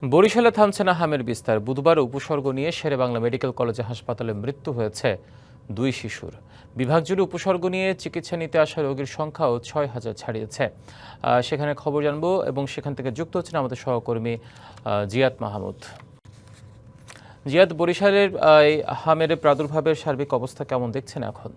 বরিশালে থামছে না হামের বিস্তার। বুধবার উপসর্গ নিয়ে শেরেবাংলা মেডিকেল কলেজ হাসপাতালে মৃত্যু হয়েছে 2 শিশুর। বিভাগ জুড়ে উপসর্গ নিয়ে চিকিৎসা নিতে আসা রোগীর সংখ্যাও 6,000 ছাড়িয়েছে। সেখানে খবর জানবো এবং সেখান থেকে যুক্ত হচ্ছেন আমাদের সহকর্মী জিয়াদ মাহমুদ। জিয়াদ, বরিশালের হামের প্রাদুর্ভাবের সার্বিক অবস্থা কেমন দেখছেন এখন?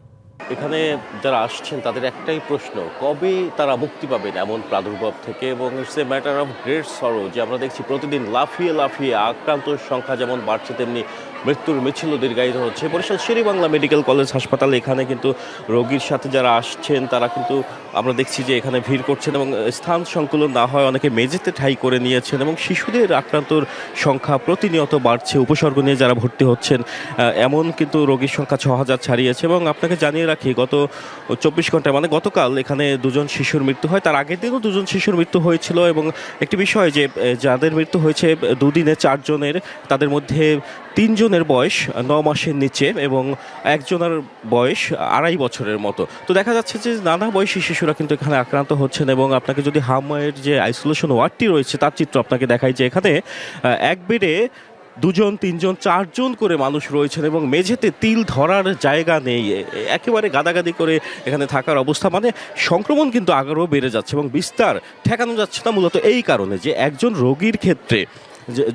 এখানে যারা আসছেন তাদের একটাই প্রশ্ন, কবে তারা মুক্তি পাবেন এমন প্রাদুর্ভাব থেকে। এবং it's a matter of great সরো যে আমরা দেখছি প্রতিদিন লাফিয়ে লাফিয়ে আক্রান্তর সংখ্যা যেমন বাড়ছে তেমনি মৃত্যুর মিছিলও দীর্ঘায়িত হচ্ছে। বরিশাল শেরেবাংলা মেডিকেল কলেজ হাসপাতালে এখানে কিন্তু রোগীর সাথে যারা আসছেন তারা কিন্তু আমরা দেখছি যে এখানে ভিড় করছেন এবং স্থান সংকুলন না হয় অনেকে মেঝেতে ঠাঁই করে নিয়েছেন এবং শিশুদের আক্রান্তর সংখ্যা প্রতিনিয়ত বাড়ছে। উপসর্গ নিয়ে যারা ভর্তি হচ্ছেন এমন কিন্তু রোগীর সংখ্যা 6,000 ছাড়িয়েছে। এবং আপনাকে জানিয়ে রাখি, গত 24 ঘন্টায় মানে গতকাল এখানে 2জন শিশুর মৃত্যু হয়, তার আগের দিনও 2জন শিশুর মৃত্যু হয়েছিল। এবং একটি বিষয় যে যাদের মৃত্যু হয়েছে দুদিনে 4 জনের, তাদের মধ্যে 3 জনের বয়স 9 মাসের নিচে এবং একজনের বয়স 2.5 বছরের মতো। তো দেখা যাচ্ছে যে নানা বয়সী শিশুরা কিন্তু এখানে আক্রান্ত হচ্ছেন। এবং আপনাকে যদি হামের যে আইসোলেশন ওয়ার্ডটি রয়েছে তার চিত্র আপনাকে দেখাই, যে এখানে এক বেডে 2 জন 3 জন 4 জন করে মানুষ রয়েছেন এবং মেঝেতে তিল ধরার জায়গা নেই, একেবারে গাদাগাদি করে এখানে থাকার অবস্থা। মানে সংক্রমণ কিন্তু আরও বেড়ে যাচ্ছে এবং বিস্তার ঠেকানো যাচ্ছে না, মূলত এই কারণে যে একজন রোগীর ক্ষেত্রে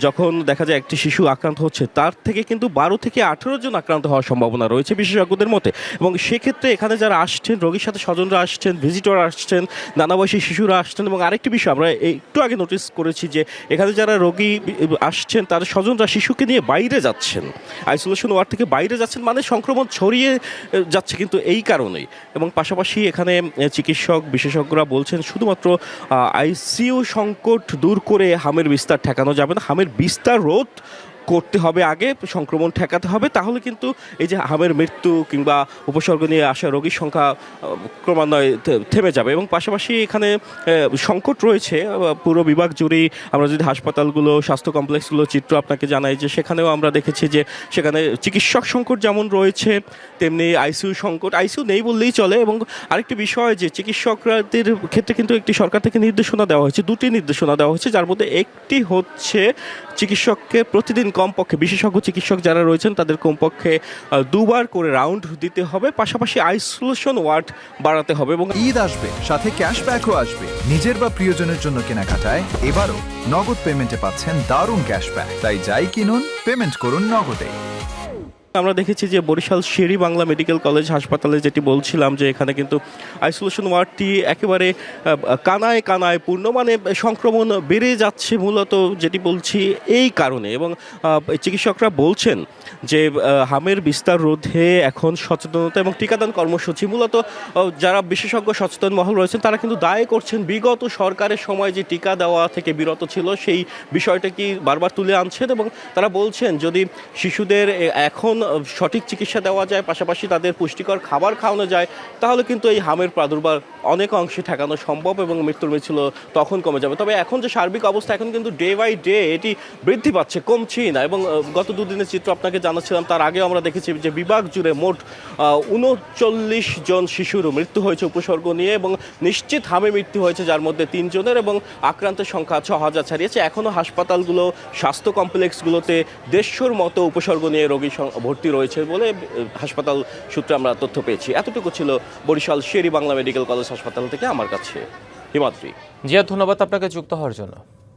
যখন দেখা যায় একটি শিশু আক্রান্ত হচ্ছে, তার থেকে কিন্তু 12 থেকে 18 জন আক্রান্ত হওয়ার সম্ভাবনা রয়েছে বিশেষজ্ঞদের মতে। এবং সেক্ষেত্রে এখানে যারা আসছেন, রোগীর সাথে স্বজনরা আসছেন, ভিজিটর আসছেন, নানা বয়সী শিশুরা আসছেন। এবং আরেকটি বিষয় আমরা একটু আগে নোটিস করেছি যে এখানে যারা রোগী আসছেন তার স্বজনরা শিশুকে নিয়ে বাইরে যাচ্ছেন, আইসোলেশন ওয়ার্ড থেকে বাইরে যাচ্ছেন, মানে সংক্রমণ ছড়িয়ে যাচ্ছে কিন্তু এই কারণেই। এবং পাশাপাশি এখানে চিকিৎসক বিশেষজ্ঞরা বলছেন শুধুমাত্র আইসিইউ সংকট দূর করে হামের বিস্তার ঠেকানো যাবে না, হামের বিস্তার রোধ করতে হবে, আগে সংক্রমণ ঠেকাতে হবে, তাহলে কিন্তু এই যে হামের মৃত্যু কিংবা উপসর্গ নিয়ে আসা রোগীর সংখ্যা ক্রমান্বয়ে থেমে যাবে। এবং পাশাপাশি এখানে সংকট রয়েছে পুরো বিভাগ জুড়েই। আমরা যদি হাসপাতালগুলো, স্বাস্থ্য কমপ্লেক্সগুলো চিত্র আপনাকে জানাই, যে সেখানেও আমরা দেখেছি যে সেখানে চিকিৎসক সংকট যেমন রয়েছে তেমনি আইসিইউ সংকট, আইসিইউ নেই বললেই চলে। এবং আরেকটি বিষয় যে চিকিৎসকদের ক্ষেত্রে কিন্তু একটি সরকার থেকে নির্দেশনা দেওয়া হয়েছে, 2টি নির্দেশনা দেওয়া হয়েছে, যার মধ্যে একটি হচ্ছে চিকিৎসককে প্রতিদিন কমপক্ষে, বিশেষজ্ঞ চিকিৎসক যারা রয়েছেন তাদের কমপক্ষে 2 বার করে রাউন্ড দিতে হবে, পাশাপাশি আইসোলেশন ওয়ার্ড বাড়াতে হবে। এবং ঈদ আসবে, সাথে ক্যাশব্যাকও আসবে। নিজের বা প্রিয়জনের জন্য কেনাকাটায় এবারও নগদ পেমেন্টে পাচ্ছেন দারুণ ক্যাশব্যাক। তাই যাই কিনুন, পেমেন্ট করুন নগদে। আমরা দেখেছি যে বরিশাল শেরেবাংলা মেডিকেল কলেজ হাসপাতালে যেটি বলছিলাম, যে এখানে কিন্তু আইসোলেশন ওয়ার্ডটি একেবারে কানায় কানায় পূর্ণ, মানে সংক্রমণ বেড়ে যাচ্ছে মূলত, যেটি বলছি এই কারণে। এবং চিকিৎসকরা বলছেন যে হামের বিস্তার রোধে এখন সচেতনতা এবং টিকাদান কর্মসূচি, মূলত যারা বিশেষজ্ঞ সচেতন মহল রয়েছেন তারা কিন্তু দায় করছেন বিগত সরকারের সময় যে টিকা দেওয়া থেকে বিরত ছিল সেই বিষয়টা কি বারবার তুলে আনছেন। এবং তারা বলছেন যদি শিশুদের এখন সঠিক চিকিৎসা দেওয়া যায়, পাশাপাশি তাদের পুষ্টিকর খাবার খাওয়ানো যায়, তাহলে কিন্তু এই হামের প্রাদুর্ভাব অনেক অংশে ঠেকানো সম্ভব এবং মৃত্যুর মিছিল তখন কমে যাবে। তবে এখন যে সার্বিক অবস্থা, এখন কিন্তু ডে বাই ডে এটি বৃদ্ধি পাচ্ছে, কমছেই না। এবং গত 2 দিনের চিত্র আপনাকে জানাচ্ছিলাম, তার আগেও আমরা দেখেছি যে বিভাগ জুড়ে মোট 39 জন শিশুর মৃত্যু হয়েছে উপসর্গ নিয়ে এবং নিশ্চিত হামে মৃত্যু হয়েছে, যার মধ্যে 3 জনের। এবং আক্রান্তের সংখ্যা 6,000 ছাড়িয়েছে। এখনও হাসপাতালগুলো, স্বাস্থ্য কমপ্লেক্সগুলোতে 150-র মতো উপসর্গ নিয়ে রোগী ভর্তি রয়েছে বলে হাসপাতাল সূত্রে আমরা তথ্য পেয়েছি। এতটুকু ছিল বরিশাল শেরেবাংলা মেডিকেল কলেজ হাসপাতাল থেকে আমার কাছে হিমাদ্রি। জিয়া, ধন্যবাদ আপনাকে যুক্ত হওয়ার জন্য।